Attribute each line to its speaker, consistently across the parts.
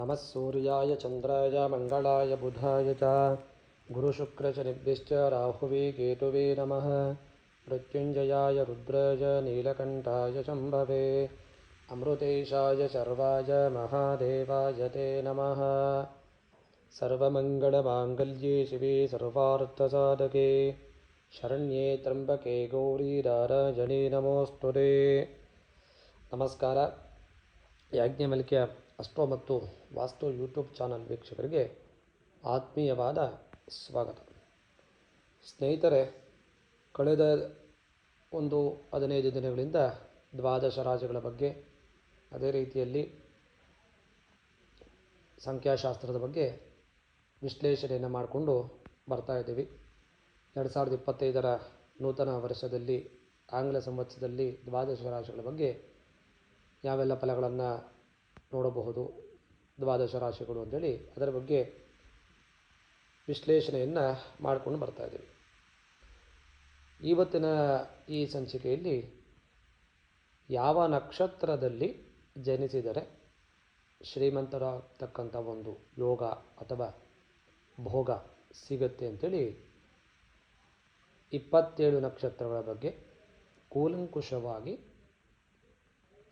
Speaker 1: नमः सूर्याय चन्द्राय मङ्गलाय बुधाय च गुरुशुक्रशनिभ्यश्च राहुवे केतुवे नमः। मृत्युञ्जयाय रुद्राय नीलकण्ठाय शम्भवे अमृतेशाय शर्वाय महादेवाय ते नमः। सर्वमङ्गलमाङ्गल्ये शिवे सर्वार्थसाधके शरण्ये त्र्यम्बके गौरी नारायणे नमोस्तुते। ನಮಸ್ಕಾರ. ಯಾಜ್ಞವಲ್ಕ್ಯ ಅಸ್ಟ್ರೋ ಮತ್ತು ವಾಸ್ತು ಯೂಟ್ಯೂಬ್ ಚಾನಲ್ ವೀಕ್ಷಕರಿಗೆ ಆತ್ಮೀಯವಾದ ಸ್ವಾಗತ. ಸ್ನೇಹಿತರೆ, ಕಳೆದ 15 ದಿನಗಳಿಂದ ದ್ವಾದಶ ರಾಶಿಗಳ ಬಗ್ಗೆ, ಅದೇ ರೀತಿಯಲ್ಲಿ ಸಂಖ್ಯಾಶಾಸ್ತ್ರದ ಬಗ್ಗೆ ವಿಶ್ಲೇಷಣೆಯನ್ನು ಮಾಡಿಕೊಂಡು ಬರ್ತಾ ಇದ್ದೀವಿ. 2025ರ ನೂತನ ವರ್ಷದಲ್ಲಿ ಆಂಗ್ಲ ಸಂವತ್ಸರದಲ್ಲಿ ದ್ವಾದಶ ರಾಶಿಗಳ ಬಗ್ಗೆ ಯಾವೆಲ್ಲ ಫಲಗಳನ್ನು ನೋಡಬಹುದು, ದ್ವಾದಶ ರಾಶಿಗಳು ಅಂತೇಳಿ ಅದರ ಬಗ್ಗೆ ವಿಶ್ಲೇಷಣೆಯನ್ನು ಮಾಡಿಕೊಂಡು ಬರ್ತಾ ಇದ್ದೀವಿ. ಇವತ್ತಿನ ಈ ಸಂಚಿಕೆಯಲ್ಲಿ ಯಾವ ನಕ್ಷತ್ರದಲ್ಲಿ ಜನಿಸಿದರೆ ಶ್ರೀಮಂತರಾಗ್ತಕ್ಕಂಥ ಒಂದು ಯೋಗ ಅಥವಾ ಭೋಗ ಸಿಗುತ್ತೆ ಅಂತೇಳಿ 27 ನಕ್ಷತ್ರಗಳ ಬಗ್ಗೆ ಕೂಲಂಕುಷವಾಗಿ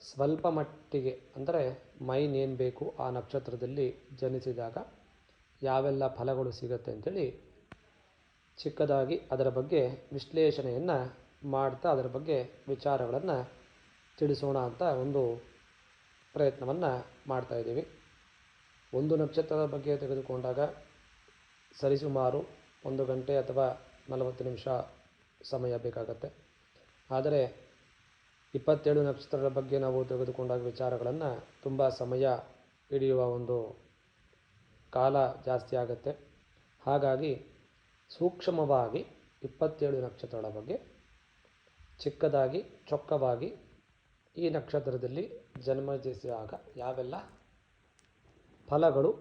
Speaker 1: ಸ್ವಲ್ಪ ಮಟ್ಟಿಗೆ, ಅಂದರೆ ಮೈನ್ ಏನು ಬೇಕು ಆ ನಕ್ಷತ್ರದಲ್ಲಿ ಜನಿಸಿದಾಗ ಯಾವೆಲ್ಲ ಫಲಗಳು ಸಿಗುತ್ತೆ ಅಂತೇಳಿ ಚಿಕ್ಕದಾಗಿ ಅದರ ಬಗ್ಗೆ ವಿಶ್ಲೇಷಣೆಯನ್ನು ಮಾಡ್ತಾ ಅದರ ಬಗ್ಗೆ ವಿಚಾರಗಳನ್ನು ತಿಳಿಸೋಣ ಅಂತ ಒಂದು ಪ್ರಯತ್ನವನ್ನು ಮಾಡ್ತಾಯಿದ್ದೀವಿ. ಒಂದು ನಕ್ಷತ್ರದ ಬಗ್ಗೆ ತೆಗೆದುಕೊಂಡಾಗ ಸರಿಸುಮಾರು 1 ಗಂಟೆ ಅಥವಾ 40 ನಿಮಿಷ ಸಮಯ ಬೇಕಾಗತ್ತೆ. ಆದರೆ 27 ನಕ್ಷತ್ರಗಳ ಬಗ್ಗೆ ನಾವು ತೆಗೆದುಕೊಂಡಾಗ ವಿಚಾರಗಳನ್ನು ತುಂಬ ಸಮಯ ಹಿಡಿಯುವ ಒಂದು ಕಾಲ ಜಾಸ್ತಿ ಆಗುತ್ತೆ. ಹಾಗಾಗಿ ಸೂಕ್ಷ್ಮವಾಗಿ 27 ನಕ್ಷತ್ರಗಳ ಬಗ್ಗೆ ಚಿಕ್ಕದಾಗಿ ಚೊಕ್ಕವಾಗಿ ಈ ನಕ್ಷತ್ರದಲ್ಲಿ ಜನ್ಮಿಸಿದಾಗ ಯಾವೆಲ್ಲ ಫಲಗಳು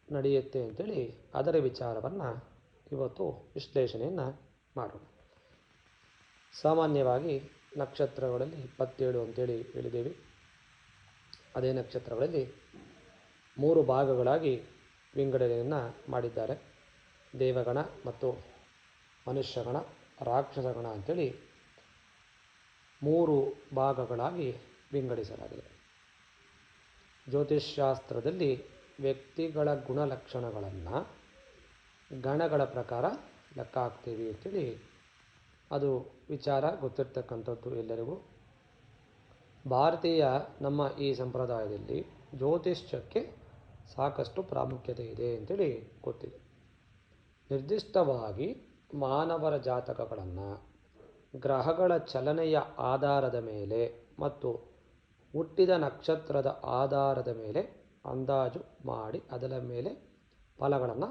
Speaker 1: ನಡೆಯುತ್ತೆ ಅಂತೇಳಿ ಅದರ ವಿಚಾರವನ್ನು ಇವತ್ತು ವಿಶ್ಲೇಷಣೆಯನ್ನು ಮಾಡೋಣ. ಸಾಮಾನ್ಯವಾಗಿ ನಕ್ಷತ್ರಗಳಲ್ಲಿ 27 ಅಂತೇಳಿ ಹೇಳಿದ್ದೇವೆ. ಅದೇ ನಕ್ಷತ್ರಗಳಲ್ಲಿ 3 ಭಾಗಗಳಾಗಿ ವಿಂಗಡಣೆಯನ್ನು ಮಾಡಿದ್ದಾರೆ. ದೇವಗಣ ಮತ್ತು ಮನುಷ್ಯಗಣ, ರಾಕ್ಷಸಗಣ ಅಂತೇಳಿ 3 ಭಾಗಗಳಾಗಿ ವಿಂಗಡಿಸಲಾಗಿದೆ. ಜ್ಯೋತಿಷ್ಶಾಸ್ತ್ರದಲ್ಲಿ ವ್ಯಕ್ತಿಗಳ ಗುಣಲಕ್ಷಣಗಳನ್ನು ಗಣಗಳ ಪ್ರಕಾರ ಲೆಕ್ಕ ಹಾಕ್ತೀವಿ ಅಂತೇಳಿ ಅದು ವಿಚಾರ ಗೊತ್ತಿರ್ತಕ್ಕಂಥದ್ದು ಎಲ್ಲರಿಗೂ. ಭಾರತೀಯ ನಮ್ಮ ಈ ಸಂಪ್ರದಾಯದಲ್ಲಿ ಜ್ಯೋತಿಷ್ಯಕ್ಕೆ ಸಾಕಷ್ಟು ಪ್ರಾಮುಖ್ಯತೆ ಇದೆ ಅಂತೇಳಿ ಗೊತ್ತಿದೆ. ನಿರ್ದಿಷ್ಟವಾಗಿ ಮಾನವರ ಜಾತಕಗಳನ್ನು ಗ್ರಹಗಳ ಚಲನೆಯ ಆಧಾರದ ಮೇಲೆ ಮತ್ತು ಹುಟ್ಟಿದ ನಕ್ಷತ್ರದ ಆಧಾರದ ಮೇಲೆ ಅಂದಾಜು ಮಾಡಿ ಅದರ ಮೇಲೆ ಫಲಗಳನ್ನು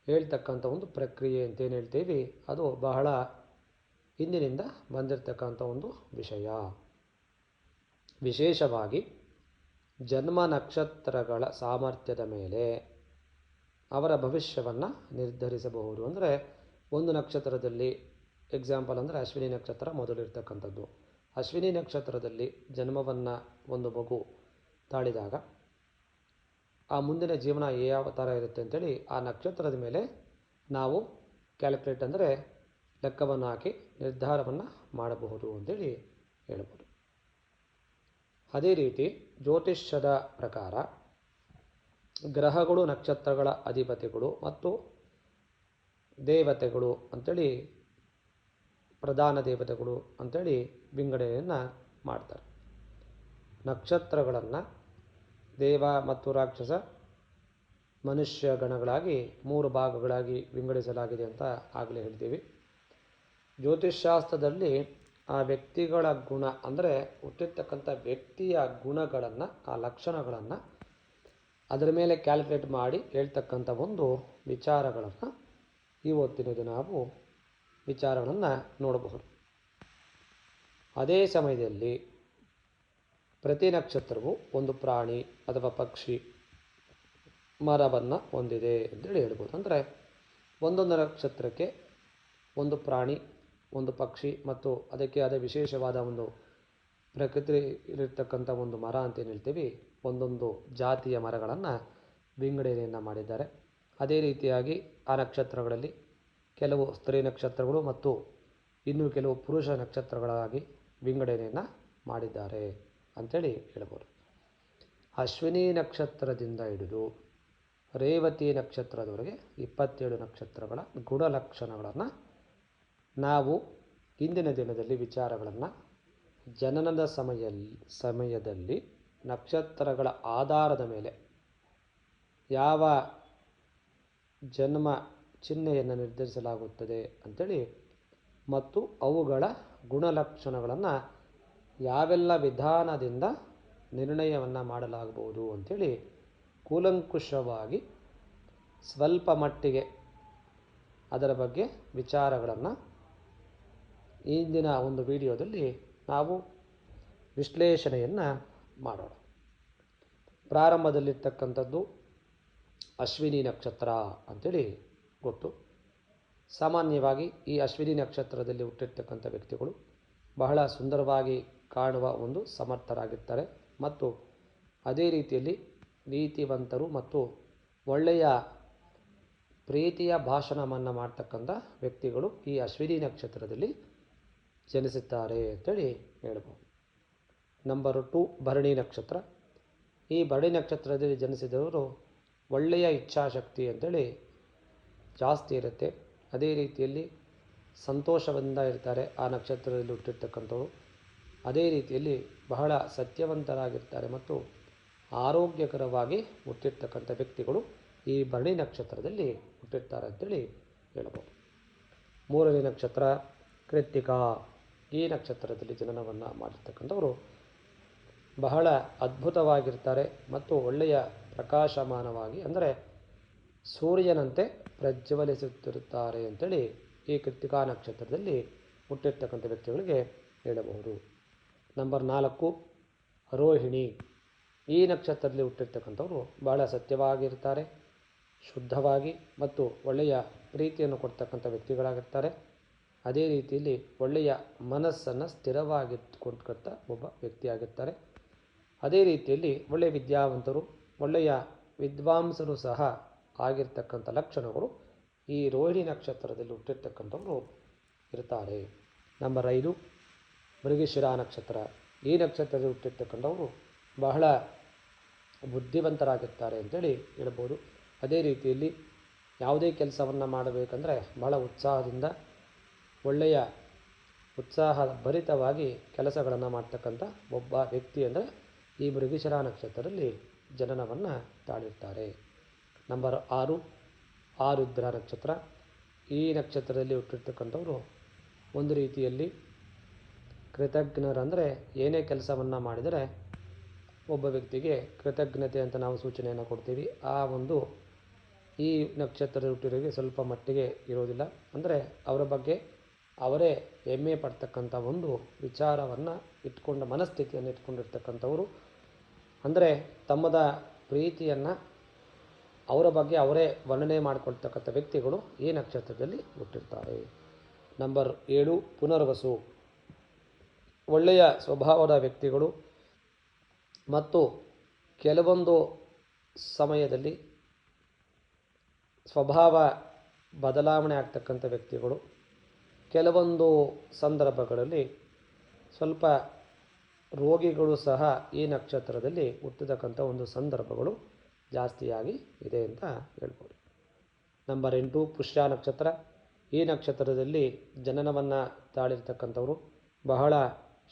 Speaker 1: ಹೇಳ್ತಕ್ಕಂಥ ಒಂದು ಪ್ರಕ್ರಿಯೆ ಅಂತೇನು ಹೇಳ್ತೀವಿ, ಅದು ಬಹಳ ಹಿಂದಿನಿಂದ ಬಂದಿರತಕ್ಕಂಥ ಒಂದು ವಿಷಯ. ವಿಶೇಷವಾಗಿ ಜನ್ಮ ನಕ್ಷತ್ರಗಳ ಸಾಮರ್ಥ್ಯದ ಮೇಲೆ ಅವರ ಭವಿಷ್ಯವನ್ನು ನಿರ್ಧರಿಸಬಹುದು. ಅಂದರೆ ಒಂದು ನಕ್ಷತ್ರದಲ್ಲಿ ಎಕ್ಸಾಂಪಲ್ ಅಂದರೆ ಅಶ್ವಿನಿ ನಕ್ಷತ್ರ ಮೊದಲಿರ್ತಕ್ಕಂಥದ್ದು. ಅಶ್ವಿನಿ ನಕ್ಷತ್ರದಲ್ಲಿ ಜನ್ಮವನ್ನು ಒಂದು ಮಗು ತಾಳಿದಾಗ ಆ ಮುಂದಿನ ಜೀವನ ಯಾವ ಥರ ಇರುತ್ತೆ ಅಂತೇಳಿ ಆ ನಕ್ಷತ್ರದ ಮೇಲೆ ನಾವು ಕ್ಯಾಲ್ಕುಲೇಟ್ ಅಂದರೆ ಲೆಕ್ಕವನ್ನು ಹಾಕಿ ನಿರ್ಧಾರವನ್ನು ಮಾಡಬಹುದು ಅಂತೇಳಿ ಹೇಳ್ಬೋದು. ಅದೇ ರೀತಿ ಜ್ಯೋತಿಷ್ಯದ ಪ್ರಕಾರ ಗ್ರಹಗಳು ನಕ್ಷತ್ರಗಳ ಅಧಿಪತಿಗಳು ಮತ್ತು ದೇವತೆಗಳು ಅಂಥೇಳಿ ಪ್ರಧಾನ ದೇವತೆಗಳು ಅಂಥೇಳಿ ವಿಂಗಡಣೆಯನ್ನು ಮಾಡ್ತಾರೆ. ನಕ್ಷತ್ರಗಳನ್ನು ದೇವ ಮತ್ತು ರಾಕ್ಷಸ ಮನುಷ್ಯ ಗಣಗಳಾಗಿ 3 ಭಾಗಗಳಾಗಿ ವಿಂಗಡಿಸಲಾಗಿದೆ ಅಂತ ಆಗಲೇ ಹೇಳ್ತೀವಿ. ಜ್ಯೋತಿಷ್ಶಾಸ್ತ್ರದಲ್ಲಿ ಆ ವ್ಯಕ್ತಿಗಳ ಗುಣ ಅಂದರೆ ಹುಟ್ಟಿರ್ತಕ್ಕಂಥ ವ್ಯಕ್ತಿಯ ಗುಣಗಳನ್ನು, ಆ ಲಕ್ಷಣಗಳನ್ನು ಅದರ ಮೇಲೆ ಕ್ಯಾಲ್ಕುಲೇಟ್ ಮಾಡಿ ಹೇಳ್ತಕ್ಕಂಥ ಒಂದು ವಿಚಾರಗಳನ್ನು ಇವತ್ತಿನ ದಿನ ನಾವು ವಿಚಾರಗಳನ್ನು ನೋಡಬಹುದು. ಅದೇ ಸಮಯದಲ್ಲಿ ಪ್ರತಿ ನಕ್ಷತ್ರವು ಒಂದು ಪ್ರಾಣಿ ಅಥವಾ ಪಕ್ಷಿ, ಮರವನ್ನು ಹೊಂದಿದೆ ಅಂತೇಳಿ ಹೇಳ್ಬೋದು. ಅಂದರೆ ಒಂದೊಂದು ನಕ್ಷತ್ರಕ್ಕೆ ಒಂದು ಪ್ರಾಣಿ, ಒಂದು ಪಕ್ಷಿ ಮತ್ತು ಅದಕ್ಕೆ ಆದ ವಿಶೇಷವಾದ ಒಂದು ಪ್ರಕೃತಿ ಇರತಕ್ಕಂಥ ಒಂದು ಮರ ಅಂತೇನು ಹೇಳ್ತೀವಿ, ಒಂದೊಂದು ಜಾತಿಯ ಮರಗಳನ್ನು ವಿಂಗಡಣೆಯನ್ನು ಮಾಡಿದ್ದಾರೆ. ಅದೇ ರೀತಿಯಾಗಿ ಆ ನಕ್ಷತ್ರಗಳಲ್ಲಿ ಕೆಲವು ಸ್ತ್ರೀ ನಕ್ಷತ್ರಗಳು ಮತ್ತು ಇನ್ನು ಕೆಲವು ಪುರುಷ ನಕ್ಷತ್ರಗಳಾಗಿ ವಿಂಗಡಣೆಯನ್ನು ಮಾಡಿದ್ದಾರೆ ಅಂಥೇಳಿ ಹೇಳ್ಬೋದು. ಅಶ್ವಿನಿ ನಕ್ಷತ್ರದಿಂದ ಹಿಡಿದು ರೇವತಿ ನಕ್ಷತ್ರದವರೆಗೆ 27 ನಕ್ಷತ್ರಗಳ ಗುಣಲಕ್ಷಣಗಳನ್ನು ನಾವು ಇಂದಿನ ದಿನದಲ್ಲಿ ವಿಚಾರಗಳನ್ನು ಜನನದ ಸಮಯದಲ್ಲಿ ನಕ್ಷತ್ರಗಳ ಆಧಾರದ ಮೇಲೆ ಯಾವ ಜನ್ಮ ಚಿಹ್ನೆಯನ್ನು ನಿರ್ಧರಿಸಲಾಗುತ್ತದೆ ಅಂಥೇಳಿ ಮತ್ತು ಅವುಗಳ ಗುಣಲಕ್ಷಣಗಳನ್ನು ಯಾವೆಲ್ಲ ವಿಧಾನದಿಂದ ನಿರ್ಣಯವನ್ನು ಮಾಡಲಾಗಬಹುದು ಅಂಥೇಳಿ ಕೂಲಂಕುಷವಾಗಿ ಸ್ವಲ್ಪ ಮಟ್ಟಿಗೆ ಅದರ ಬಗ್ಗೆ ವಿಚಾರಗಳನ್ನು ಇಂದಿನ ಒಂದು ವಿಡಿಯೋದಲ್ಲಿ ನಾವು ವಿಶ್ಲೇಷಣೆಯನ್ನು ಮಾಡೋಣ. ಪ್ರಾರಂಭದಲ್ಲಿರ್ತಕ್ಕಂಥದ್ದು ಅಶ್ವಿನಿ ನಕ್ಷತ್ರ ಅಂಥೇಳಿ ಗೊತ್ತು. ಸಾಮಾನ್ಯವಾಗಿ ಈ ಅಶ್ವಿನಿ ನಕ್ಷತ್ರದಲ್ಲಿ ಹುಟ್ಟಿರ್ತಕ್ಕಂಥ ವ್ಯಕ್ತಿಗಳು ಬಹಳ ಸುಂದರವಾಗಿ ಕಾಣುವ ಒಂದು ಸಮರ್ಥರಾಗಿರ್ತಾರೆ ಮತ್ತು ಅದೇ ರೀತಿಯಲ್ಲಿ ನೀತಿವಂತರು ಮತ್ತು ಒಳ್ಳೆಯ ಪ್ರೀತಿಯ ಭಾಷಣವನ್ನು ಮಾಡ್ತಕ್ಕಂಥ ವ್ಯಕ್ತಿಗಳು ಈ ಅಶ್ವಿನಿ ನಕ್ಷತ್ರದಲ್ಲಿ ಜನಿಸುತ್ತಾರೆ ಅಂತೇಳಿ ಹೇಳ್ಬೋದು. ನಂಬರ್ 2 ಭರಣಿ ನಕ್ಷತ್ರ. ಈ ಭರಣಿ ನಕ್ಷತ್ರದಲ್ಲಿ ಜನಿಸಿದವರು ಒಳ್ಳೆಯ ಇಚ್ಛಾಶಕ್ತಿ ಅಂತೇಳಿ ಜಾಸ್ತಿ ಇರುತ್ತೆ. ಅದೇ ರೀತಿಯಲ್ಲಿ ಸಂತೋಷದಿಂದ ಇರ್ತಾರೆ ಆ ನಕ್ಷತ್ರದಲ್ಲಿ ಹುಟ್ಟಿರ್ತಕ್ಕಂಥವ್ರು. ಅದೇ ರೀತಿಯಲ್ಲಿ ಬಹಳ ಸತ್ಯವಂತರಾಗಿರ್ತಾರೆ ಮತ್ತು ಆರೋಗ್ಯಕರವಾಗಿ ಹುಟ್ಟಿರ್ತಕ್ಕಂಥ ವ್ಯಕ್ತಿಗಳು ಈ ಭರಣಿ ನಕ್ಷತ್ರದಲ್ಲಿ ಹುಟ್ಟಿರ್ತಾರೆ ಅಂತೇಳಿ ಹೇಳ್ಬೋದು. 3ನೇ ನಕ್ಷತ್ರ ಕೃತ್ತಿಕಾ. ಈ ನಕ್ಷತ್ರದಲ್ಲಿ ಜನನವನ್ನು ಮಾಡಿರ್ತಕ್ಕಂಥವರು ಬಹಳ ಅದ್ಭುತವಾಗಿರ್ತಾರೆ ಮತ್ತು ಒಳ್ಳೆಯ ಪ್ರಕಾಶಮಾನವಾಗಿ ಅಂದರೆ ಸೂರ್ಯನಂತೆ ಪ್ರಜ್ವಲಿಸುತ್ತಿರುತ್ತಾರೆ ಅಂತೇಳಿ ಈ ಕೃತ್ತಿಕಾ ನಕ್ಷತ್ರದಲ್ಲಿ ಹುಟ್ಟಿರ್ತಕ್ಕಂಥ ವ್ಯಕ್ತಿಗಳಿಗೆ ಹೇಳಬಹುದು. ನಂಬರ್ 4 ರೋಹಿಣಿ. ಈ ನಕ್ಷತ್ರದಲ್ಲಿ ಹುಟ್ಟಿರ್ತಕ್ಕಂಥವರು ಬಹಳ ಸತ್ಯವಾಗಿರ್ತಾರೆ, ಶುದ್ಧವಾಗಿ ಮತ್ತು ಒಳ್ಳೆಯ ಪ್ರೀತಿಯನ್ನು ಕೊಡ್ತಕ್ಕಂಥ ವ್ಯಕ್ತಿಗಳಾಗಿರ್ತಾರೆ. ಅದೇ ರೀತಿಯಲ್ಲಿ ಒಳ್ಳೆಯ ಮನಸ್ಸನ್ನು ಸ್ಥಿರವಾಗಿಟ್ಕೊಂಡ್ಕಂಥ ಒಬ್ಬ ವ್ಯಕ್ತಿಯಾಗಿರ್ತಾರೆ. ಅದೇ ರೀತಿಯಲ್ಲಿ ಒಳ್ಳೆಯ ವಿದ್ಯಾವಂತರು, ಒಳ್ಳೆಯ ವಿದ್ವಾಂಸರು ಸಹ ಆಗಿರ್ತಕ್ಕಂಥ ಲಕ್ಷಣಗಳು ಈ ರೋಹಿಣಿ ನಕ್ಷತ್ರದಲ್ಲಿ ಹುಟ್ಟಿರ್ತಕ್ಕಂಥವರು ಇರ್ತಾರೆ. ನಂಬರ್ 5 ಮೃಗಶಿರ ನಕ್ಷತ್ರ. ಈ ನಕ್ಷತ್ರದಲ್ಲಿ ಹುಟ್ಟಿರ್ತಕ್ಕಂಥವರು ಬಹಳ ಬುದ್ಧಿವಂತರಾಗಿರ್ತಾರೆ ಅಂತೇಳಿ ಹೇಳ್ಬೋದು. ಅದೇ ರೀತಿಯಲ್ಲಿ ಯಾವುದೇ ಕೆಲಸವನ್ನು ಮಾಡಬೇಕಂದ್ರೆ ಬಹಳ ಉತ್ಸಾಹದಿಂದ ಒಳ್ಳೆಯ ಉತ್ಸಾಹ ಭರಿತವಾಗಿ ಕೆಲಸಗಳನ್ನು ಮಾಡ್ತಕ್ಕಂಥ ಒಬ್ಬ ವ್ಯಕ್ತಿ ಅಂದರೆ ಈ ಮೃಗಶಿರ ನಕ್ಷತ್ರದಲ್ಲಿ ಜನನವನ್ನು ತಾಳಿರ್ತಾರೆ. ನಂಬರ್ 6 ಆರುದ್ರ ನಕ್ಷತ್ರ. ಈ ನಕ್ಷತ್ರದಲ್ಲಿ ಹುಟ್ಟಿರ್ತಕ್ಕಂಥವರು ಒಂದು ರೀತಿಯಲ್ಲಿ ಕೃತಜ್ಞರಂದರೆ ಏನೇ ಕೆಲಸವನ್ನು ಮಾಡಿದರೆ ಒಬ್ಬ ವ್ಯಕ್ತಿಗೆ ಕೃತಜ್ಞತೆ ಅಂತ ನಾವು ಸೂಚನೆಯನ್ನು ಕೊಡ್ತೀವಿ. ಆ ಒಂದು ಈ ನಕ್ಷತ್ರದ ಹುಟ್ಟಿರೋರಿಗೆ ಸ್ವಲ್ಪ ಮಟ್ಟಿಗೆ ಇರೋದಿಲ್ಲ. ಅಂದರೆ ಅವರ ಬಗ್ಗೆ ಅವರೇ ಹೆಮ್ಮೆ ಪಡ್ತಕ್ಕಂಥ ಒಂದು ವಿಚಾರವನ್ನು ಇಟ್ಕೊಂಡ ಮನಸ್ಥಿತಿಯನ್ನು ಇಟ್ಕೊಂಡಿರ್ತಕ್ಕಂಥವರು. ಅಂದರೆ ತಮ್ಮದ ಪ್ರೀತಿಯನ್ನು ಅವರ ಬಗ್ಗೆ ಅವರೇ ವರ್ಣನೆ ಮಾಡಿಕೊಳ್ತಕ್ಕಂಥ ವ್ಯಕ್ತಿಗಳು ಈ ನಕ್ಷತ್ರದಲ್ಲಿ ಹುಟ್ಟಿರ್ತಾರೆ. ನಂಬರ್ 7 ಪುನರ್ವಸು. ಒಳ್ಳೆಯ ಸ್ವಭಾವದ ವ್ಯಕ್ತಿಗಳು ಮತ್ತು ಕೆಲವೊಂದು ಸಮಯದಲ್ಲಿ ಸ್ವಭಾವ ಬದಲಾವಣೆ ಆಗ್ತಕ್ಕಂಥ ವ್ಯಕ್ತಿಗಳು. ಕೆಲವೊಂದು ಸಂದರ್ಭಗಳಲ್ಲಿ ಸ್ವಲ್ಪ ರೋಗಿಗಳು ಸಹ ಈ ನಕ್ಷತ್ರದಲ್ಲಿ ಹುಟ್ಟಿರ್ತಕ್ಕಂಥ ಒಂದು ಸಂದರ್ಭಗಳು ಜಾಸ್ತಿಯಾಗಿ ಇದೆ ಅಂತ ಹೇಳ್ಬೋದು. ನಂಬರ್ 8 ಪುಷ್ಯ ನಕ್ಷತ್ರ. ಈ ನಕ್ಷತ್ರದಲ್ಲಿ ಜನನವನ್ನು ತಾಳಿರ್ತಕ್ಕಂಥವರು ಬಹಳ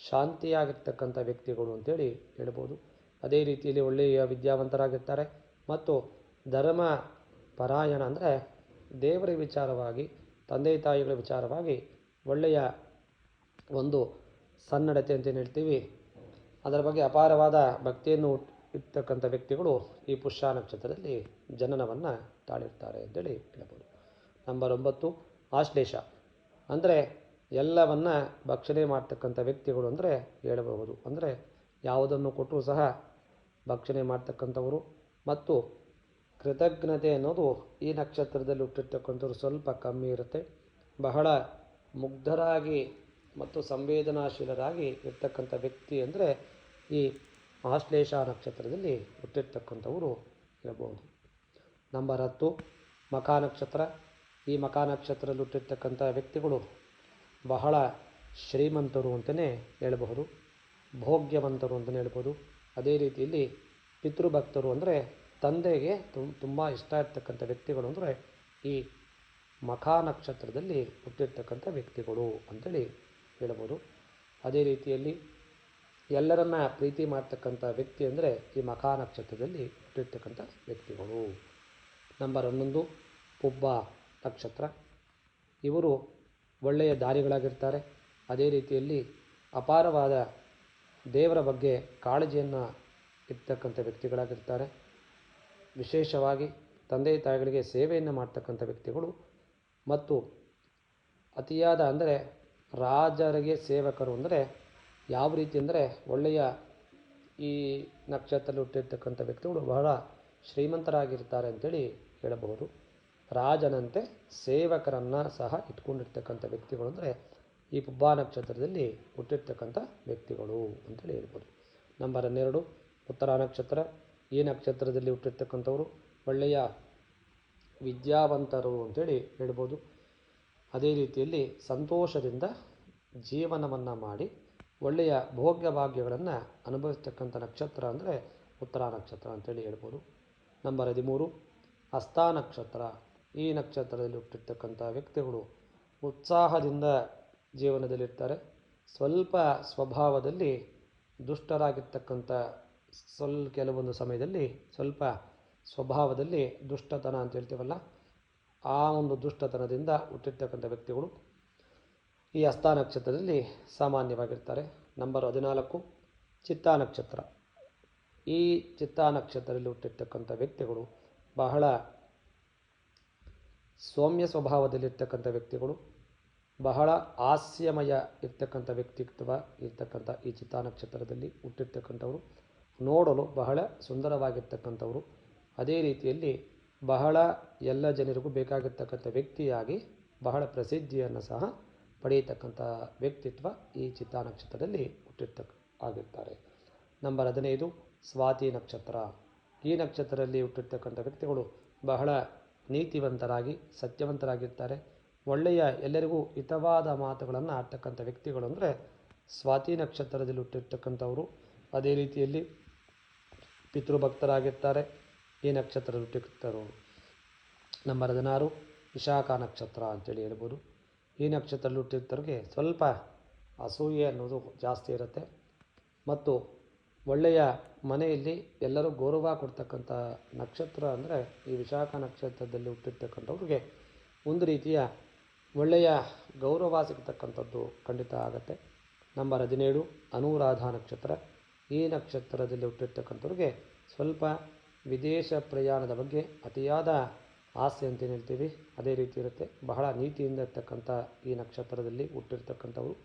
Speaker 1: ಶಾಂತಿಯಾಗಿರ್ತಕ್ಕಂಥ ವ್ಯಕ್ತಿಗಳು ಅಂತೇಳಿ ಹೇಳ್ಬೋದು. ಅದೇ ರೀತಿಯಲ್ಲಿ ಒಳ್ಳೆಯ ವಿದ್ಯಾವಂತರಾಗಿರ್ತಾರೆ ಮತ್ತು ಧರ್ಮ ಪರಾಯಣ ಅಂದರೆ ದೇವರ ವಿಚಾರವಾಗಿ, ತಂದೆ ತಾಯಿಗಳ ವಿಚಾರವಾಗಿ ಒಳ್ಳೆಯ ಒಂದು ಸನ್ನಡತೆ ಅಂತೇನು ಹೇಳ್ತೀವಿ ಅದರ ಬಗ್ಗೆ ಅಪಾರವಾದ ಭಕ್ತಿಯನ್ನು ಇರ್ತಕ್ಕಂಥ ವ್ಯಕ್ತಿಗಳು ಈ ಪುಷ್ಯ ನಕ್ಷತ್ರದಲ್ಲಿ ಜನನವನ್ನು ತಾಳಿರ್ತಾರೆ ಅಂತೇಳಿ ಹೇಳ್ಬೋದು. ನಂಬರ್ 9 ಆಶ್ಲೇಷ. ಅಂದರೆ ಎಲ್ಲವನ್ನು ಭಕ್ಷಣೆ ಮಾಡ್ತಕ್ಕಂಥ ವ್ಯಕ್ತಿಗಳು ಅಂದರೆ ಹೇಳಬಹುದು. ಅಂದರೆ ಯಾವುದನ್ನು ಕೊಟ್ಟರೂ ಸಹ ಭಕ್ಷಣೆ ಮಾಡ್ತಕ್ಕಂಥವರು ಮತ್ತು ಕೃತಜ್ಞತೆ ಅನ್ನೋದು ಈ ನಕ್ಷತ್ರದಲ್ಲಿ ಹುಟ್ಟಿರ್ತಕ್ಕಂಥವ್ರು ಸ್ವಲ್ಪ ಕಮ್ಮಿ ಇರುತ್ತೆ. ಬಹಳ ಮುಗ್ಧರಾಗಿ ಮತ್ತು ಸಂವೇದನಾಶೀಲರಾಗಿ ಇರ್ತಕ್ಕಂಥ ವ್ಯಕ್ತಿ ಅಂದರೆ ಈ ಆಶ್ಲೇಷ ನಕ್ಷತ್ರದಲ್ಲಿ ಹುಟ್ಟಿರ್ತಕ್ಕಂಥವರು ಇರಬಹುದು. ನಂಬರ್ 10 ಮಖ ನಕ್ಷತ್ರ. ಈ ಮಖ ನಕ್ಷತ್ರದಲ್ಲಿ ಹುಟ್ಟಿರ್ತಕ್ಕಂಥ ವ್ಯಕ್ತಿಗಳು ಬಹಳ ಶ್ರೀಮಂತರು ಅಂತಲೇ ಹೇಳಬಹುದು, ಭೋಗ್ಯವಂತರು ಅಂತಲೇ ಹೇಳ್ಬೋದು. ಅದೇ ರೀತಿಯಲ್ಲಿ ಪಿತೃಭಕ್ತರು ಅಂದರೆ ತಂದೆಗೆ ತುಂಬ ಇಷ್ಟ ಇರ್ತಕ್ಕಂಥ ವ್ಯಕ್ತಿಗಳು ಅಂದರೆ ಈ ಮಖ ನಕ್ಷತ್ರದಲ್ಲಿ ಹುಟ್ಟಿರ್ತಕ್ಕಂಥ ವ್ಯಕ್ತಿಗಳು ಅಂತೇಳಿ ಹೇಳ್ಬೋದು. ಅದೇ ರೀತಿಯಲ್ಲಿ ಎಲ್ಲರನ್ನ ಪ್ರೀತಿ ಮಾಡ್ತಕ್ಕಂಥ ವ್ಯಕ್ತಿ ಅಂದರೆ ಈ ಮಖ ನಕ್ಷತ್ರದಲ್ಲಿ ಹುಟ್ಟಿರ್ತಕ್ಕಂಥ ವ್ಯಕ್ತಿಗಳು. ನಂಬರ್ 11 ಪುಬ್ಬ ನಕ್ಷತ್ರ. ಇವರು ಒಳ್ಳೆಯ ದಾನಿಗಳಾಗಿರ್ತಾರೆ. ಅದೇ ರೀತಿಯಲ್ಲಿ ಅಪಾರವಾದ ದೇವರ ಬಗ್ಗೆ ಕಾಳಜಿಯನ್ನು ಇರ್ತಕ್ಕಂಥ ವ್ಯಕ್ತಿಗಳಾಗಿರ್ತಾರೆ. ವಿಶೇಷವಾಗಿ ತಂದೆ ತಾಯಿಗಳಿಗೆ ಸೇವೆಯನ್ನು ಮಾಡ್ತಕ್ಕಂಥ ವ್ಯಕ್ತಿಗಳು ಮತ್ತು ಅತಿಯಾದ ಅಂದರೆ ರಾಜರಿಗೆ ಸೇವಕರು ಅಂದರೆ ಯಾವ ರೀತಿ ಅಂದರೆ ಒಳ್ಳೆಯ ಈ ನಕ್ಷತ್ರದಲ್ಲಿ ಹುಟ್ಟಿರ್ತಕ್ಕಂಥ ವ್ಯಕ್ತಿಗಳು ಬಹಳ ಶ್ರೀಮಂತರಾಗಿರ್ತಾರೆ ಅಂತೇಳಿ ಹೇಳಬಹುದು. ರಾಜನಂತೆ ಸೇವಕರನ್ನು ಸಹ ಇಟ್ಕೊಂಡಿರ್ತಕ್ಕಂಥ ವ್ಯಕ್ತಿಗಳು ಅಂದರೆ ಈ ಪುಬ್ಬ ನಕ್ಷತ್ರದಲ್ಲಿ ಹುಟ್ಟಿರ್ತಕ್ಕಂಥ ವ್ಯಕ್ತಿಗಳು ಅಂತೇಳಿ ಹೇಳ್ಬೋದು. ನಂಬರ್ 12 ಉತ್ತರ ನಕ್ಷತ್ರ. ಈ ನಕ್ಷತ್ರದಲ್ಲಿ ಹುಟ್ಟಿರ್ತಕ್ಕಂಥವರು ಒಳ್ಳೆಯ ವಿದ್ಯಾವಂತರು ಅಂತೇಳಿ ಹೇಳ್ಬೋದು. ಅದೇ ರೀತಿಯಲ್ಲಿ ಸಂತೋಷದಿಂದ ಜೀವನವನ್ನು ಮಾಡಿ ಒಳ್ಳೆಯ ಭೋಗ್ಯ ಭಾಗ್ಯಗಳನ್ನು ಅನುಭವಿಸ್ತಕ್ಕಂಥ ನಕ್ಷತ್ರ ಅಂದರೆ ಉತ್ತರ ನಕ್ಷತ್ರ ಅಂತೇಳಿ ಹೇಳ್ಬೋದು. ನಂಬರ್ 13 ಹಸ್ತ ನಕ್ಷತ್ರ. ಈ ನಕ್ಷತ್ರದಲ್ಲಿ ಹುಟ್ಟಿರ್ತಕ್ಕಂಥ ವ್ಯಕ್ತಿಗಳು ಉತ್ಸಾಹದಿಂದ ಜೀವನದಲ್ಲಿರ್ತಾರೆ. ಸ್ವಲ್ಪ ಸ್ವಭಾವದಲ್ಲಿ ದುಷ್ಟರಾಗಿರ್ತಕ್ಕಂಥ ಕೆಲವೊಂದು ಸಮಯದಲ್ಲಿ ಸ್ವಲ್ಪ ಸ್ವಭಾವದಲ್ಲಿ ದುಷ್ಟತನ ಅಂತ ಹೇಳ್ತೀವಲ್ಲ, ಆ ಒಂದು ದುಷ್ಟತನದಿಂದ ಹುಟ್ಟಿರ್ತಕ್ಕಂಥ ವ್ಯಕ್ತಿಗಳು ಈ ಹಸ್ತ ನಕ್ಷತ್ರದಲ್ಲಿ ಸಾಮಾನ್ಯವಾಗಿರ್ತಾರೆ. ನಂಬರ್ 14 ಚಿತ್ತಾ ನಕ್ಷತ್ರ. ಈ ಚಿತ್ತಾ ನಕ್ಷತ್ರದಲ್ಲಿ ಹುಟ್ಟಿರ್ತಕ್ಕಂಥ ವ್ಯಕ್ತಿಗಳು ಬಹಳ ಸೌಮ್ಯ ಸ್ವಭಾವದಲ್ಲಿರ್ತಕ್ಕಂಥ ವ್ಯಕ್ತಿಗಳು, ಬಹಳ ಹಾಸ್ಯಮಯ ಇರ್ತಕ್ಕಂಥ ವ್ಯಕ್ತಿತ್ವ ಇರ್ತಕ್ಕಂಥ ಈ ಚಿತ್ತಾ ನಕ್ಷತ್ರದಲ್ಲಿ ಹುಟ್ಟಿರ್ತಕ್ಕಂಥವರು ನೋಡಲು ಬಹಳ ಸುಂದರವಾಗಿರ್ತಕ್ಕಂಥವರು. ಅದೇ ರೀತಿಯಲ್ಲಿ ಬಹಳ ಎಲ್ಲ ಜನರಿಗೂ ಬೇಕಾಗಿರ್ತಕ್ಕಂಥ ವ್ಯಕ್ತಿಯಾಗಿ ಬಹಳ ಪ್ರಸಿದ್ಧಿಯನ್ನು ಸಹ ಪಡೆಯತಕ್ಕಂಥ ವ್ಯಕ್ತಿತ್ವ ಈ ಚಿತ್ತಾ ನಕ್ಷತ್ರದಲ್ಲಿ ಆಗಿರ್ತಾರೆ. ನಂಬರ್ 15 ಸ್ವಾತಿ ನಕ್ಷತ್ರ. ಈ ನಕ್ಷತ್ರದಲ್ಲಿ ಹುಟ್ಟಿರ್ತಕ್ಕಂಥ ವ್ಯಕ್ತಿಗಳು ಬಹಳ ನೀತಿವಂತರಾಗಿ ಸತ್ಯವಂತರಾಗಿರ್ತಾರೆ. ಒಳ್ಳೆಯ ಎಲ್ಲರಿಗೂ ಹಿತವಾದ ಮಾತುಗಳನ್ನು ಆಡ್ತಕ್ಕಂಥ ವ್ಯಕ್ತಿಗಳು ಅಂದರೆ ಸ್ವಾತಿ ನಕ್ಷತ್ರದಲ್ಲಿ ಹುಟ್ಟಿರ್ತಕ್ಕಂಥವರು. ಅದೇ ರೀತಿಯಲ್ಲಿ ಪಿತೃಭಕ್ತರಾಗಿರ್ತಾರೆ ಈ ನಕ್ಷತ್ರದಲ್ಲಿ ಹುಟ್ಟಿರ್ತವರು. ನಂಬರ್ 16 ವಿಶಾಖ ನಕ್ಷತ್ರ ಅಂತೇಳಿ ಹೇಳ್ಬೋದು. ಈ ನಕ್ಷತ್ರದಲ್ಲಿ ಹುಟ್ಟಿರ್ತವ್ರಿಗೆ ಸ್ವಲ್ಪ ಅಸೂಯೆ ಅನ್ನೋದು ಜಾಸ್ತಿ ಇರುತ್ತೆ ಮತ್ತು ಒಳ್ಳೆಯ ಮನೆಯಲ್ಲಿ ಎಲ್ಲರೂ ಗೌರವ ಕೊಡ್ತಕ್ಕಂಥ ನಕ್ಷತ್ರ ಅಂದರೆ ಈ ವಿಶಾಖ ನಕ್ಷತ್ರದಲ್ಲಿ ಹುಟ್ಟಿರ್ತಕ್ಕಂಥವ್ರಿಗೆ ಒಂದು ರೀತಿಯ ಒಳ್ಳೆಯ ಗೌರವ ಸಿಗ್ತಕ್ಕಂಥದ್ದು ಖಂಡಿತ ಆಗುತ್ತೆ. ನಂಬರ್ 17 ಅನುರಾಧ ನಕ್ಷತ್ರ. ಈ ನಕ್ಷತ್ರದಲ್ಲಿ ಹುಟ್ಟಿರ್ತಕ್ಕಂಥವ್ರಿಗೆ ಸ್ವಲ್ಪ ವಿದೇಶ ಪ್ರಯಾಣದ ಬಗ್ಗೆ ಅತಿಯಾದ ಆಸೆ ಅಂತ ಹೇಳ್ತೀವಿ, ಅದೇ ರೀತಿ ಇರುತ್ತೆ. ಬಹಳ ನೀತಿಯಿಂದ ಇರ್ತಕ್ಕಂಥ ಈ ನಕ್ಷತ್ರದಲ್ಲಿ ಹುಟ್ಟಿರ್ತಕ್ಕಂಥವ್ರು.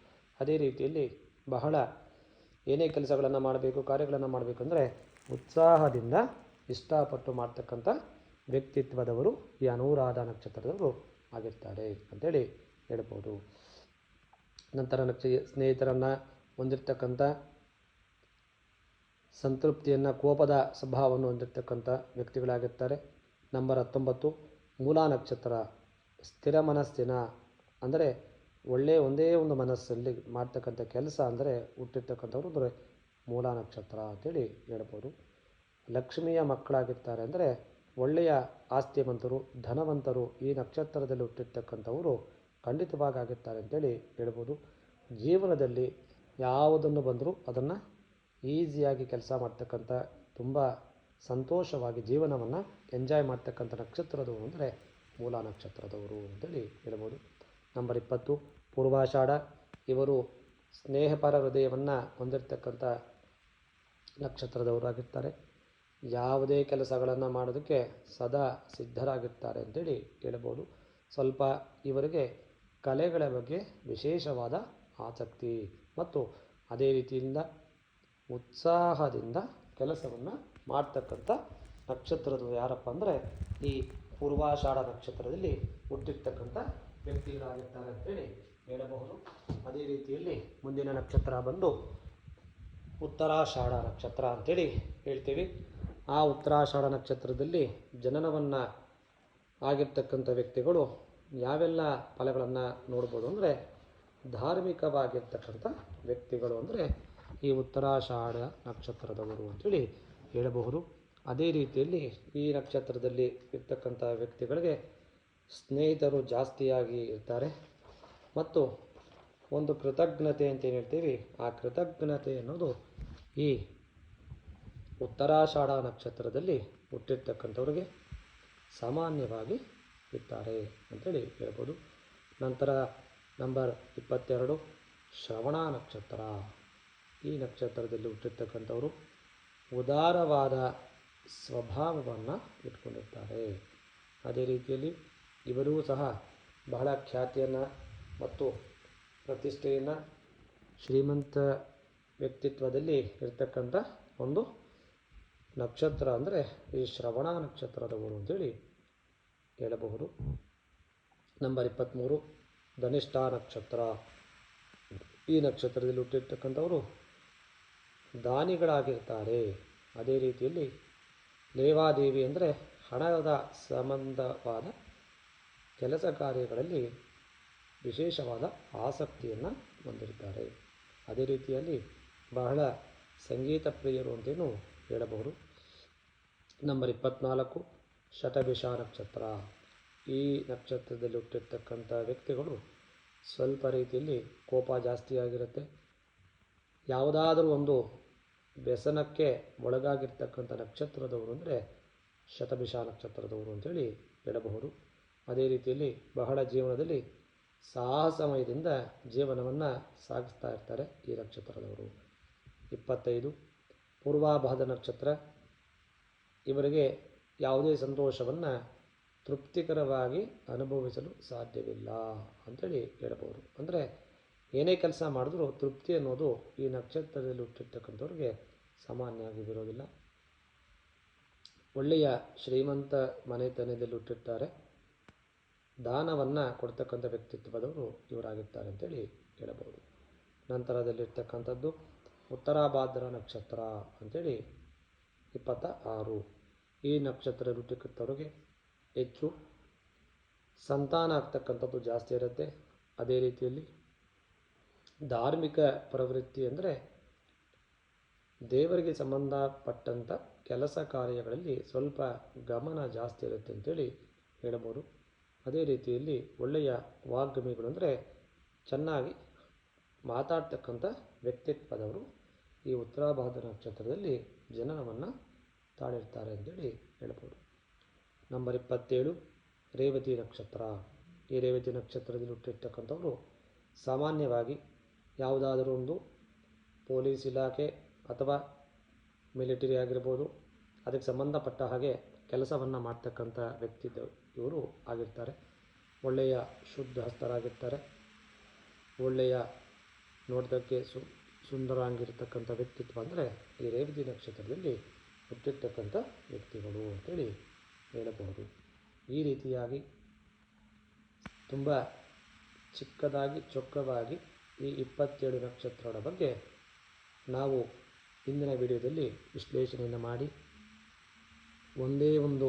Speaker 1: ಅದೇ ರೀತಿಯಲ್ಲಿ ಬಹಳ ಏನೇ ಕೆಲಸಗಳನ್ನು ಮಾಡಬೇಕು, ಕಾರ್ಯಗಳನ್ನು ಮಾಡಬೇಕಂದ್ರೆ ಉತ್ಸಾಹದಿಂದ ಇಷ್ಟಪಟ್ಟು ಮಾಡ್ತಕ್ಕಂಥ ವ್ಯಕ್ತಿತ್ವದವರು ಈ ಅನುರಾಧ ನಕ್ಷತ್ರದವರು ಆಗಿರ್ತಾರೆ ಅಂತೇಳಿ ಹೇಳ್ಬೋದು. ನಂತರ ಸ್ನೇಹಿತರನ್ನು ಹೊಂದಿರತಕ್ಕಂಥ ಸಂತೃಪ್ತಿಯನ್ನು, ಕೋಪದ ಸ್ವಭಾವವನ್ನು ಹೊಂದಿರತಕ್ಕಂಥ ವ್ಯಕ್ತಿಗಳಾಗಿರ್ತಾರೆ. ನಂಬರ್ 19 ಮೂಲಾ ನಕ್ಷತ್ರ. ಸ್ಥಿರ ಮನಸ್ಸಿನ ಅಂದರೆ ಒಂದೇ ಒಂದು ಮನಸ್ಸಲ್ಲಿ ಮಾಡ್ತಕ್ಕಂಥ ಕೆಲಸ ಅಂದರೆ ಹುಟ್ಟಿರ್ತಕ್ಕಂಥವ್ರು ಅಂದರೆ ಮೂಲಾ ನಕ್ಷತ್ರ ಅಂತೇಳಿ ಹೇಳ್ಬೋದು. ಲಕ್ಷ್ಮಿಯ ಮಕ್ಕಳಾಗಿರ್ತಾರೆ ಅಂದರೆ ಒಳ್ಳೆಯ ಆಸ್ತಿವಂತರು, ಧನವಂತರು ಈ ನಕ್ಷತ್ರದಲ್ಲಿ ಹುಟ್ಟಿರ್ತಕ್ಕಂಥವರು ಖಂಡಿತವಾಗಿ ಆಗಿರ್ತಾರೆ ಅಂತೇಳಿ ಹೇಳ್ಬೋದು. ಜೀವನದಲ್ಲಿ ಯಾವುದನ್ನು ಬಂದರೂ ಅದನ್ನು ಈಸಿಯಾಗಿ ಕೆಲಸ ಮಾಡ್ತಕ್ಕಂಥ, ತುಂಬ ಸಂತೋಷವಾಗಿ ಜೀವನವನ್ನು ಎಂಜಾಯ್ ಮಾಡ್ತಕ್ಕಂಥ ನಕ್ಷತ್ರದವರು ಅಂದರೆ ಮೂಲಾ ನಕ್ಷತ್ರದವರು ಅಂತೇಳಿ ಹೇಳ್ಬೋದು. ನಂಬರ್ 20 ಪೂರ್ವಾಷಾಢ. ಇವರು ಸ್ನೇಹಪರ ಹೃದಯವನ್ನು ಹೊಂದಿರತಕ್ಕಂಥ ನಕ್ಷತ್ರದವರಾಗಿರ್ತಾರೆ. ಯಾವುದೇ ಕೆಲಸಗಳನ್ನು ಮಾಡೋದಕ್ಕೆ ಸದಾ ಸಿದ್ಧರಾಗಿರ್ತಾರೆ ಅಂತೇಳಿ ಹೇಳ್ಬೋದು. ಸ್ವಲ್ಪ ಇವರಿಗೆ ಕಲೆಗಳ ಬಗ್ಗೆ ವಿಶೇಷವಾದ ಆಸಕ್ತಿ ಮತ್ತು ಅದೇ ರೀತಿಯಿಂದ ಉತ್ಸಾಹದಿಂದ ಕೆಲಸವನ್ನು ಮಾಡ್ತಕ್ಕಂಥ ನಕ್ಷತ್ರದವರು ಯಾರಪ್ಪ ಅಂದರೆ ಈ ಪೂರ್ವಾಷಾಢ ನಕ್ಷತ್ರದಲ್ಲಿ ಹುಟ್ಟಿರ್ತಕ್ಕಂಥ ವ್ಯಕ್ತಿಗಳಾಗಿರ್ತಾರೆ ಅಂತೇಳಿ ಹೇಳಬಹುದು. ಅದೇ ರೀತಿಯಲ್ಲಿ ಮುಂದಿನ ನಕ್ಷತ್ರ ಬಂದು ಉತ್ತರಾಷಾಢ ನಕ್ಷತ್ರ ಅಂತೇಳಿ ಹೇಳ್ತೀವಿ. ಆ ಉತ್ತರಾಷಾಢ ನಕ್ಷತ್ರದಲ್ಲಿ ಜನನವನ್ನು ಆಗಿರ್ತಕ್ಕಂಥ ವ್ಯಕ್ತಿಗಳು ಯಾವೆಲ್ಲ ಫಲಗಳನ್ನು ನೋಡ್ಬೋದು ಅಂದರೆ ಧಾರ್ಮಿಕವಾಗಿರ್ತಕ್ಕಂಥ ವ್ಯಕ್ತಿಗಳು ಅಂದರೆ ಈ ಉತ್ತರಾಷಾಢ ನಕ್ಷತ್ರದವರು ಅಂತೇಳಿ ಹೇಳಬಹುದು. ಅದೇ ರೀತಿಯಲ್ಲಿ ಈ ನಕ್ಷತ್ರದಲ್ಲಿ ಇರ್ತಕ್ಕಂಥ ವ್ಯಕ್ತಿಗಳಿಗೆ ಸ್ನೇಹಿತರು ಜಾಸ್ತಿಯಾಗಿ ಇರ್ತಾರೆ ಮತ್ತು ಒಂದು ಕೃತಜ್ಞತೆ ಅಂತ ಏನು ಹೇಳ್ತೀವಿ, ಆ ಕೃತಜ್ಞತೆ ಅನ್ನೋದು ಈ ಉತ್ತರಾಷಾಢ ನಕ್ಷತ್ರದಲ್ಲಿ ಹುಟ್ಟಿರ್ತಕ್ಕಂಥವ್ರಿಗೆ ಸಾಮಾನ್ಯವಾಗಿ ಇರ್ತಾರೆ ಅಂತೇಳಿ ಹೇಳ್ಬೋದು. ನಂತರ ನಂಬರ್ 22 ಶ್ರವಣ ನಕ್ಷತ್ರ. ಈ ನಕ್ಷತ್ರದಲ್ಲಿ ಹುಟ್ಟಿರ್ತಕ್ಕಂಥವರು ಉದಾರವಾದ ಸ್ವಭಾವವನ್ನು ಇಟ್ಕೊಂಡಿರ್ತಾರೆ. ಅದೇ ರೀತಿಯಲ್ಲಿ ಇವರೂ ಸಹ ಬಹಳ ಖ್ಯಾತಿಯನ್ನು ಮತ್ತು ಪ್ರತಿಷ್ಠೆಯನ್ನು ಶ್ರೀಮಂತ ವ್ಯಕ್ತಿತ್ವದಲ್ಲಿ ಇರ್ತಕ್ಕಂಥ ಒಂದು ನಕ್ಷತ್ರ ಅಂದರೆ ಈ ಶ್ರವಣ ನಕ್ಷತ್ರದವರು ಅಂತೇಳಿ ಹೇಳಬಹುದು. ನಂಬರ್ 23 ಧನಿಷ್ಠ ನಕ್ಷತ್ರ. ಈ ನಕ್ಷತ್ರದಲ್ಲಿ ಹುಟ್ಟಿರ್ತಕ್ಕಂಥವರು ದಾನಿಗಳಾಗಿರ್ತಾರೆ. ಅದೇ ರೀತಿಯಲ್ಲಿ ಲೇವಾದೇವಿ ಅಂದರೆ ಹಣದ ಸಂಬಂಧವಾದ ಕೆಲಸ ಕಾರ್ಯಗಳಲ್ಲಿ ವಿಶೇಷವಾದ ಆಸಕ್ತಿಯನ್ನು ಹೊಂದಿರ್ತಾರೆ. ಅದೇ ರೀತಿಯಲ್ಲಿ ಬಹಳ ಸಂಗೀತ ಪ್ರಿಯರು ಅಂತೇನು ಹೇಳಬಹುದು. ನಂಬರ್ 24 ಶತಭಿಷ ನಕ್ಷತ್ರ. ಈ ನಕ್ಷತ್ರದಲ್ಲಿ ಹುಟ್ಟಿರ್ತಕ್ಕಂಥ ವ್ಯಕ್ತಿಗಳು ಸ್ವಲ್ಪ ರೀತಿಯಲ್ಲಿ ಕೋಪ ಜಾಸ್ತಿಯಾಗಿರುತ್ತೆ. ಯಾವುದಾದರೂ ಒಂದು ವ್ಯಸನಕ್ಕೆ ಒಳಗಾಗಿರ್ತಕ್ಕಂಥ ನಕ್ಷತ್ರದವರು ಅಂದರೆ ಶತಭಿಷ ನಕ್ಷತ್ರದವರು ಅಂತೇಳಿ ಹೇಳಬಹುದು. ಅದೇ ರೀತಿಯಲ್ಲಿ ಬಹಳ ಜೀವನದಲ್ಲಿ ಸಾಹಸಮಯದಿಂದ ಜೀವನವನ್ನು ಸಾಗಿಸ್ತಾ ಇರ್ತಾರೆ ಈ ನಕ್ಷತ್ರದವರು. 25 ಪೂರ್ವಾಭಾದ ನಕ್ಷತ್ರ. ಇವರಿಗೆ ಯಾವುದೇ ಸಂತೋಷವನ್ನು ತೃಪ್ತಿಕರವಾಗಿ ಅನುಭವಿಸಲು ಸಾಧ್ಯವಿಲ್ಲ ಅಂತೇಳಿ ಹೇಳಬಹುದು. ಅಂದರೆ ಏನೇ ಕೆಲಸ ಮಾಡಿದ್ರೂ ತೃಪ್ತಿ ಅನ್ನೋದು ಈ ನಕ್ಷತ್ರದಲ್ಲಿ ಹುಟ್ಟಿರ್ತಕ್ಕಂಥವ್ರಿಗೆ ಸಾಮಾನ್ಯವಾಗಿ ಇರೋದಿಲ್ಲ. ಒಳ್ಳೆಯ ಶ್ರೀಮಂತ ಮನೆತನದಲ್ಲಿ ಹುಟ್ಟಿರ್ತಾರೆ. ದಾನವನ್ನು ಕೊಡ್ತಕ್ಕಂಥ ವ್ಯಕ್ತಿತ್ವದವರು ಇವರಾಗಿರ್ತಾರೆ ಅಂತೇಳಿ ಹೇಳಬಹುದು. ನಂತರದಲ್ಲಿರ್ತಕ್ಕಂಥದ್ದು ಉತ್ತರಾಭಾದ್ರ ನಕ್ಷತ್ರ ಅಂತೇಳಿ 26. ಈ ನಕ್ಷತ್ರ ಹುಟ್ಟಿರ್ತವ್ರಿಗೆ ಹೆಚ್ಚು ಸಂತಾನ ಆಗ್ತಕ್ಕಂಥದ್ದು ಜಾಸ್ತಿ ಇರುತ್ತೆ. ಅದೇ ರೀತಿಯಲ್ಲಿ ಧಾರ್ಮಿಕ ಪ್ರವೃತ್ತಿ ಅಂದರೆ ದೇವರಿಗೆ ಸಂಬಂಧಪಟ್ಟಂಥ ಕೆಲಸ ಕಾರ್ಯಗಳಲ್ಲಿ ಸ್ವಲ್ಪ ಗಮನ ಜಾಸ್ತಿ ಇರುತ್ತೆ ಅಂತೇಳಿ ಹೇಳಬಹುದು. ಅದೇ ರೀತಿಯಲ್ಲಿ ಒಳ್ಳೆಯ ವಾಗ್ಮಿಗಳು ಅಂದರೆ ಚೆನ್ನಾಗಿ ಮಾತಾಡ್ತಕ್ಕಂಥ ವ್ಯಕ್ತಿತ್ವದವರು ಈ ಉತ್ತರಾಭಾದ್ರ ನಕ್ಷತ್ರದಲ್ಲಿ ಜನನವನ್ನು ತಾಳಿರ್ತಾರೆ ಅಂತೇಳಿ ಹೇಳ್ಬೋದು. ನಂಬರ್ 27 ರೇವತಿ ನಕ್ಷತ್ರ. ಈ ರೇವತಿ ನಕ್ಷತ್ರದಲ್ಲಿ ಹುಟ್ಟಿರ್ತಕ್ಕಂಥವರು ಸಾಮಾನ್ಯವಾಗಿ ಯಾವುದಾದರೂ ಒಂದು ಪೊಲೀಸ್ ಇಲಾಖೆ ಅಥವಾ ಮಿಲಿಟರಿ ಆಗಿರ್ಬೋದು, ಅದಕ್ಕೆ ಸಂಬಂಧಪಟ್ಟ ಹಾಗೆ ಕೆಲಸವನ್ನು ಮಾಡ್ತಕ್ಕಂಥ ಇವರು ಆಗಿರ್ತಾರೆ. ಒಳ್ಳೆಯ ಶುದ್ಧ ಹಸ್ತರಾಗಿರ್ತಾರೆ. ಒಳ್ಳೆಯ ನೋಡೋದಕ್ಕೆ ಸುಂದರಾಗಿರ್ತಕ್ಕಂಥ ವ್ಯಕ್ತಿತ್ವ ಅಂದರೆ ಈ ರೇವತಿ ನಕ್ಷತ್ರದಲ್ಲಿ ಹುಟ್ಟಿರ್ತಕ್ಕಂಥ ವ್ಯಕ್ತಿಗಳು ಅಂತೇಳಿ ಹೇಳಬಹುದು. ಈ ರೀತಿಯಾಗಿ ತುಂಬ ಚಿಕ್ಕದಾಗಿ ಚೊಕ್ಕವಾಗಿ ಈ 27 ನಕ್ಷತ್ರಗಳ ಬಗ್ಗೆ ನಾವು ಇಂದಿನ ವಿಡಿಯೋದಲ್ಲಿ ವಿಶ್ಲೇಷಣೆಯನ್ನು ಮಾಡಿ ಒಂದೇ ಒಂದು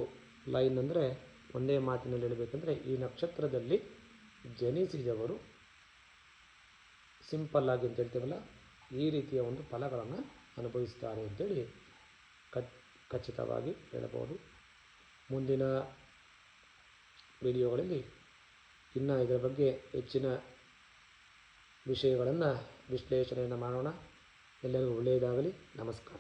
Speaker 1: ಲೈನ್ ಅಂದರೆ ಒಂದೇ ಮಾತಿನಲ್ಲಿ ಹೇಳಬೇಕಂದ್ರೆ ಈ ನಕ್ಷತ್ರದಲ್ಲಿ ಜನಿಸಿದವರು ಸಿಂಪಲ್ ಆಗಿ ಅಂತ ಹೇಳ್ತೇವಲ್ಲ, ಈ ರೀತಿಯ ಒಂದು ಫಲಗಳನ್ನು ಅನುಭವಿಸ್ತಾರೆ ಅಂತೇಳಿ ಖಚಿತವಾಗಿ ಹೇಳಬಹುದು. ಮುಂದಿನ ವಿಡಿಯೋಗಳಲ್ಲಿ ಇನ್ನು ಇದರ ಬಗ್ಗೆ ಹೆಚ್ಚಿನ ವಿಷಯಗಳನ್ನು ವಿಶ್ಲೇಷಣೆಯನ್ನು ಮಾಡೋಣ. ಎಲ್ಲರಿಗೂ ಒಳ್ಳೆಯದಾಗಲಿ. ನಮಸ್ಕಾರ.